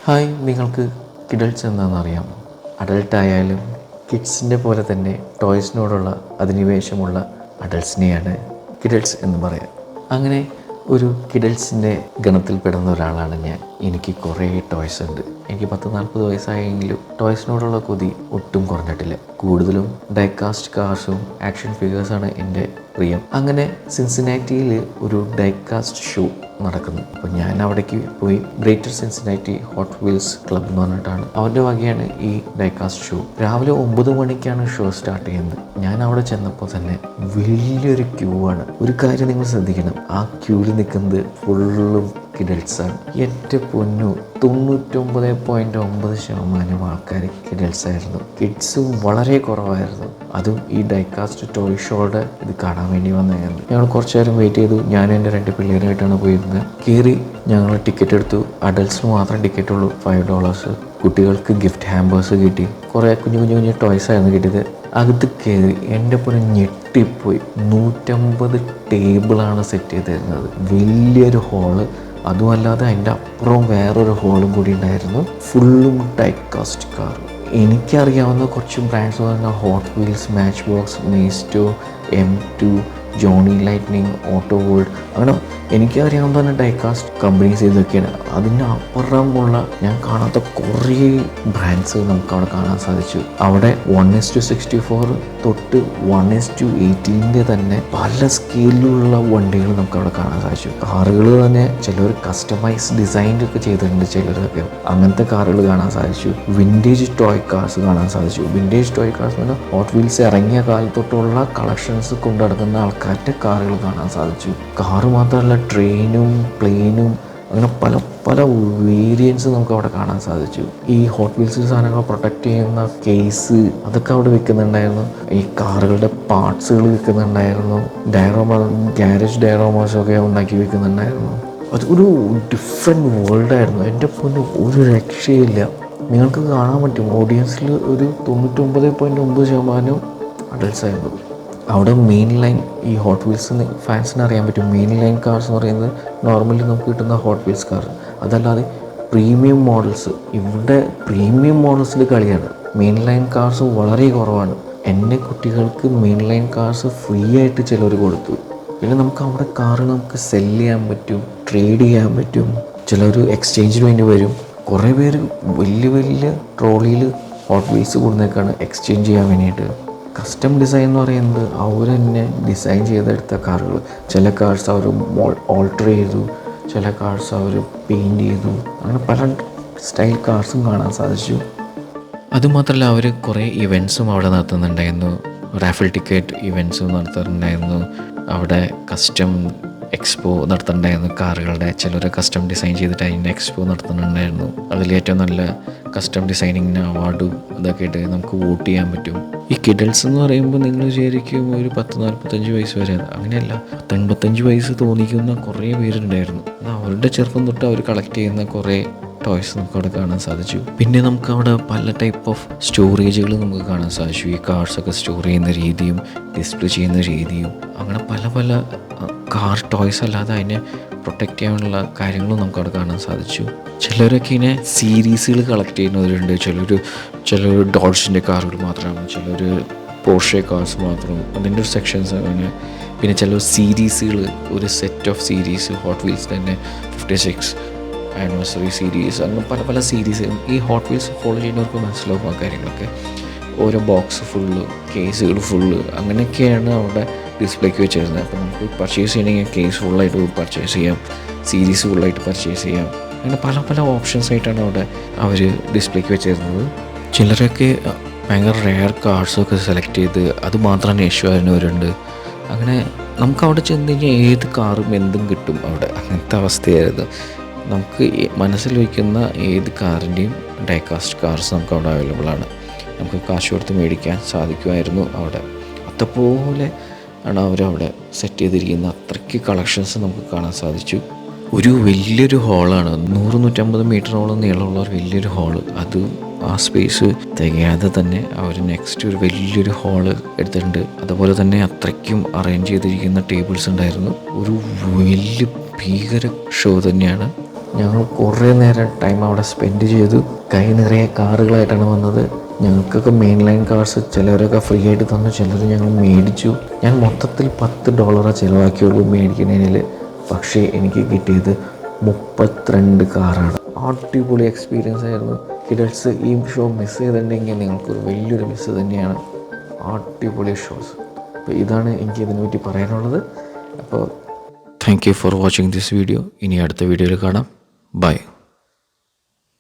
Hi, നിങ്ങൾക്ക് കിഡൽസ് എന്താണെന്നറിയാമോ? അഡൾട്ടായാലും കിഡ്സിൻ്റെ പോലെ തന്നെ ടോയ്സിനോടുള്ള അധിനിവേശമുള്ള അഡൾട്ട്സിനെയാണ് കിഡൽസ് എന്ന് പറയാം. അങ്ങനെ ഒരു കിഡൽസിൻ്റെ ഗണത്തിൽപ്പെടുന്ന ഒരാളാണ് ഞാൻ. എനിക്ക് കുറേ ടോയ്സ് ഉണ്ട്. എനിക്ക് 40 വയസ്സായെങ്കിലും ടോയ്സിനോടുള്ള കൊതി ഒട്ടും കുറഞ്ഞിട്ടില്ല. കൂടുതലും ഡൈകാസ്റ്റ് കാർസും ആക്ഷൻ ഫിഗേഴ്സാണ് എൻ്റെ പ്രിയം. അങ്ങനെ സിൻസിനാറ്റിയിൽ ഒരു ഡൈകാസ്റ്റ് ഷോ നടക്കുന്നു. അപ്പോൾ ഞാൻ അവിടേക്ക് പോയി. Greater Cincinnati hot wheels club എന്ന് പറഞ്ഞിട്ടാണ് അവരുടെ വകയാണ് ഈ ഡൈകാസ്റ്റ് ഷോ. രാവിലെ 9 മണിക്കാണ് ഷോ സ്റ്റാർട്ട് ചെയ്യുന്നത്. ഞാൻ അവിടെ ചെന്നപ്പോൾ തന്നെ വലിയൊരു ക്യൂ ആണ്. ഒരു കാര്യം നിങ്ങൾ ശ്രദ്ധിക്കണം, ആ ക്യൂവിൽ നിൽക്കുന്നത് ഫുള്ളും കിഡൽസാണ്. എൻ്റെ പൊന്നു, 99.9% ആൾക്കാർ കിഡൽസായിരുന്നു. കിഡ്സും വളരെ കുറവായിരുന്നു. അതും ഈ ഡൈകാസ്റ്റ് ടോയ് ഷോയുടെ ഇത് കാണാൻ വേണ്ടി വന്നതായിരുന്നു. ഞങ്ങൾ കുറച്ച് നേരം വെയിറ്റ് ചെയ്തു. ഞാനും എൻ്റെ 2 പിള്ളേരായിട്ടാണ് പോയിരുന്നത്. കയറി ഞങ്ങൾ ടിക്കറ്റ് എടുത്തു. അഡൽട്ട്സിന് മാത്രം ടിക്കറ്റ് ഉള്ളൂ, $5. കുട്ടികൾക്ക് ഗിഫ്റ്റ് ഹാമ്പേഴ്സ് കിട്ടി. കുറേ കുഞ്ഞു ടോയ്സ് ആയിരുന്നു കിട്ടിയത്. അകത്ത് കയറി എൻ്റെ പോലെ ഞെട്ടിപ്പോയി. 150 ടേബിളാണ് സെറ്റ് ചെയ്തിരുന്നത്. വലിയൊരു ഹോള്. അതുമല്ലാതെ അതിൻ്റെ അപ്പുറം വേറൊരു ഹോളും കൂടി ഉണ്ടായിരുന്നു. ഫുള്ളും ഡൈകാസ്റ്റ് കാർ. എനിക്കറിയാവുന്ന കുറച്ച് ബ്രാൻഡ്സ് പറഞ്ഞാൽ Hot Wheels, Matchbox, Maisto, M2, Johnny Lightning, Auto World, അങ്ങനെ എനിക്കറിയാവുന്ന തന്നെ ഡൈകാസ്റ്റ് കമ്പനീസ് ഇതൊക്കെയാണ്. അതിന് അപ്പുറമുള്ള ഞാൻ കാണാത്ത കുറേ ബ്രാൻഡ്സ് നമുക്ക് അവിടെ കാണാൻ സാധിച്ചു. അവിടെ 1:64 തൊട്ട് 1:18 തന്നെ പല സ്കെയിലുള്ള വണ്ടികൾ നമുക്ക് അവിടെ കാണാൻ സാധിച്ചു. കാറുകൾ തന്നെ ചിലർ കസ്റ്റമൈസ് ഡിസൈൻ ഒക്കെ ചെയ്തിട്ടുണ്ട്. ചിലരൊക്കെ അങ്ങനത്തെ കാറുകൾ കാണാൻ സാധിച്ചു. വിൻറ്റേജ് ടോയ് കാർസ് കാണാൻ സാധിച്ചു. വിൻറ്റേജ് ടോയ് കാർസ് എന്ന് പറഞ്ഞാൽ ഹോട്ട് വീൽസ് ഇറങ്ങിയ കാലത്തൊട്ടുള്ള കളക്ഷൻസ് കൊണ്ടു നടക്കുന്ന ആൾക്കാരുടെ കാറുകൾ കാണാൻ സാധിച്ചു. കാറ് മാത്രമല്ല, ട്രെയിനും പ്ലെയിനും അങ്ങനെ പല പല വേരിയൻസ് നമുക്ക് അവിടെ കാണാൻ സാധിച്ചു. ഈ ഹോട്ട് വീൽസ് സാധനങ്ങൾ പ്രൊട്ടക്റ്റ് ചെയ്യുന്ന കേസ് അതൊക്കെ അവിടെ വിൽക്കുന്നുണ്ടായിരുന്നു. ഈ കാറുകളുടെ പാർട്സുകൾ വിൽക്കുന്നുണ്ടായിരുന്നു. ഗ്യാരേജ് ഡയറോമാസൊക്കെ ഉണ്ടാക്കി വിൽക്കുന്നുണ്ടായിരുന്നു. അതൊരു ഡിഫറെൻറ്റ് വേൾഡായിരുന്നു. എൻ്റെ പൊന്നു, ഒരു രക്ഷയില്ല. നിങ്ങൾക്ക് കാണാൻ പറ്റും ഓഡിയൻസിൽ ഒരു 99.9% അഡൽട്ട്സ് ആയിരുന്നു. അവിടെ മെയിൻ ലൈൻ ഈ ഹോട്ട് വീൽസിന് ഫാൻസിന് അറിയാൻ പറ്റും. മെയിൻ ലൈൻ കാർസ് എന്ന് പറയുന്നത് നോർമലി നമുക്ക് കിട്ടുന്ന ഹോട്ട് വീൽസ് കാർ. അതല്ലാതെ പ്രീമിയം മോഡൽസ്, ഇവിടെ പ്രീമിയം മോഡൽസിൽ കളിയാണ്. മെയിൻ ലൈൻ കാർസ് വളരെ കുറവാണ്. എൻ്റെ കുട്ടികൾക്ക് മെയിൻ ലൈൻ കാർസ് ഫ്രീ ആയിട്ട് ചിലർ കൊടുത്തു. പിന്നെ നമുക്ക് അവിടെ കാറ് നമുക്ക് സെല്ല് ചെയ്യാൻ പറ്റും, ട്രേഡ് ചെയ്യാൻ പറ്റും. ചിലർ എക്സ്ചേഞ്ചിന് വേണ്ടി വരും. കുറേ പേര് വലിയ ട്രോളിയിൽ ഹോട്ട് വീൽസ് കൊടുത്തേക്കാണ് എക്സ്ചേഞ്ച് ചെയ്യാൻ വേണ്ടിയിട്ട്. കസ്റ്റം ഡിസൈൻ എന്ന് പറയുന്നത് അവർ തന്നെ ഡിസൈൻ ചെയ്തെടുത്ത കാറുകൾ. ചില കാർസ് അവർ ഓൾട്ടർ ചെയ്തു, ചില കാർസ് അവർ പെയിൻറ്റ് ചെയ്തു. അങ്ങനെ പല സ്റ്റൈൽ കാർസും കാണാൻ സാധിച്ചു. അതുമാത്രമല്ല, അവർ കുറേ ഇവൻറ്റ്സും അവിടെ നടത്തുന്നുണ്ടായിരുന്നു. Raffle ticket ഇവൻറ്റ്സും നടത്തുന്നുണ്ടായിരുന്നു. അവിടെ കസ്റ്റം എക്സ്പോ നടത്തുന്നുണ്ടായിരുന്നു. കാറുകളുടെ ചിലർ കസ്റ്റം ഡിസൈൻ ചെയ്തിട്ട് അതിൻ്റെ എക്സ്പോ നടത്തുന്നുണ്ടായിരുന്നു. അതിൽ ഏറ്റവും നല്ല കസ്റ്റം ഡിസൈനിങ്ങിന് അവാർഡും ഇതൊക്കെ ആയിട്ട് നമുക്ക് വോട്ട് ചെയ്യാൻ പറ്റും. ഈ കിഡൽസ് എന്ന് പറയുമ്പോൾ നിങ്ങൾ ശരിക്കും ഒരു 10-45 വയസ്സ് വരെ, അങ്ങനെയല്ല, 85 വയസ്സ് തോന്നിക്കുന്ന കുറേ പേരുണ്ടായിരുന്നു. അവരുടെ ചെറുപ്പം തൊട്ട് അവർ കളക്ട് ചെയ്യുന്ന കുറേ ടോയ്സ് നമുക്ക് അവിടെ കാണാൻ സാധിച്ചു. പിന്നെ നമുക്ക് അവിടെ പല ടൈപ്പ് ഓഫ് സ്റ്റോറേജുകൾ നമുക്ക് കാണാൻ സാധിച്ചു. ഈ കാർസൊക്കെ സ്റ്റോർ ചെയ്യുന്ന രീതിയും ഡിസ്പ്ലേ ചെയ്യുന്ന രീതിയും അങ്ങനെ പല പല കാർ ടോയ്സ് അല്ലാതെ അതിനെ പ്രൊട്ടക്റ്റ് ചെയ്യാനുള്ള കാര്യങ്ങളും നമുക്ക് അവിടെ കാണാൻ സാധിച്ചു. ചിലരൊക്കെ ഇങ്ങനെ സീരീസുകൾ കളക്ട് ചെയ്യുന്നവരുണ്ട്. ചിലർ ഡോഡ്ജിൻ്റെ കാറുകൾ മാത്രമാണ്, ചിലർ പോർഷെ കാർസ് മാത്രം, അതിൻ്റെ ഒരു സെക്ഷൻസ് അങ്ങനെ. പിന്നെ ചിലർ സീരീസുകൾ, ഒരു set of series, hot wheels തന്നെ 56 ആനിവേഴ്സറി സീരീസ്, അങ്ങനെ പല പല സീരീസ്. ഈ ഹോട്ട് വീൽസ് ഫോളോ ചെയ്യുന്നവർക്ക് മനസ്സിലാവും ആ കാര്യങ്ങളൊക്കെ. ഓരോ ബോക്സ് ഫുള്ള്, കേസുകൾ ഫുള്ള്, അങ്ങനെയൊക്കെയാണ് അവിടെ ഡിസ്പ്ലേക്ക് വെച്ചിരുന്നത്. അപ്പോൾ നമുക്ക് പർച്ചേസ് ചെയ്യണമെങ്കിൽ കേസ് ഫുള്ളായിട്ട് പർച്ചേസ് ചെയ്യാം, സീരീസ് ഫുള്ളായിട്ട് പർച്ചേസ് ചെയ്യാം. അങ്ങനെ പല പല ഓപ്ഷൻസ് ആയിട്ടാണ് അവിടെ അവർ ഡിസ്പ്ലേക്ക് വെച്ചിരുന്നത്. ചിലരൊക്കെ ഭയങ്കര റെയർ കാർസൊക്കെ സെലക്ട് ചെയ്ത് അത് മാത്രം അന്വേഷിച്ചു. അങ്ങനെ നമുക്ക് അവിടെ ചെന്ന് കഴിഞ്ഞാൽ ഏത് കാറും എന്തും കിട്ടും അവിടെ. അങ്ങനത്തെ അവസ്ഥയായിരുന്നു. നമുക്ക് മനസ്സിൽ വയ്ക്കുന്ന ഏത് കാറിൻ്റെയും ഡൈകാസ്റ്റ് കാർസ് നമുക്ക് അവിടെ അവൈലബിൾ ആണ്. നമുക്ക് കാശ് കൊടുത്ത് മേടിക്കാൻ സാധിക്കുമായിരുന്നു അവിടെ. അതുപോലെ ആണ് അവരവിടെ സെറ്റ് ചെയ്തിരിക്കുന്ന അത്രയ്ക്ക് കളക്ഷൻസ് നമുക്ക് കാണാൻ സാധിച്ചു. ഒരു വലിയൊരു ഹാളാണ്, 100-150 മീറ്ററോളം നീളമുള്ള ഒരു വലിയൊരു ഹാള്. അത് ആ സ്പേസ് തികയാതെ തന്നെ അവർ നെക്സ്റ്റ് ഒരു വലിയൊരു ഹാള് എടുത്തിട്ടുണ്ട്. അതുപോലെ തന്നെ അത്രയ്ക്കും അറേഞ്ച് ചെയ്തിരിക്കുന്ന ടേബിൾസ് ഉണ്ടായിരുന്നു. ഒരു വലിയ ഭീകര ഷോ തന്നെയാണ്. ഞങ്ങൾ കുറേ നേരം ടൈം അവിടെ സ്പെൻഡ് ചെയ്തു. കൈ നിറയെ കാറുകളായിട്ടാണ് വന്നത്. ഞങ്ങൾക്കൊക്കെ മെയിൻ ലൈൻ കാർസ് ചിലവരൊക്കെ ഫ്രീ ആയിട്ട് തന്നു, ചിലർ ഞങ്ങൾ മേടിച്ചു. ഞാൻ മൊത്തത്തിൽ $10 ചിലവാക്കിയുള്ളൂ മേടിക്കുന്നതിൽ. പക്ഷേ എനിക്ക് കിട്ടിയത് 32 കാറാണ്. അടിപൊളി എക്സ്പീരിയൻസ് ആയിരുന്നു. കിഡ്സ് ഈ ഷോ മിസ് ചെയ്തിട്ടുണ്ടെങ്കിൽ നിങ്ങൾക്കൊരു വലിയൊരു മിസ് തന്നെയാണ്. അടിപൊളി ഷോസ്. അപ്പോൾ ഇതാണ് എനിക്ക് ഇതിനെ പറ്റി പറയാനുള്ളത്. അപ്പോൾ thank you for watching this video. ഇനി അടുത്ത വീഡിയോയിൽ കാണാം. ബൈ.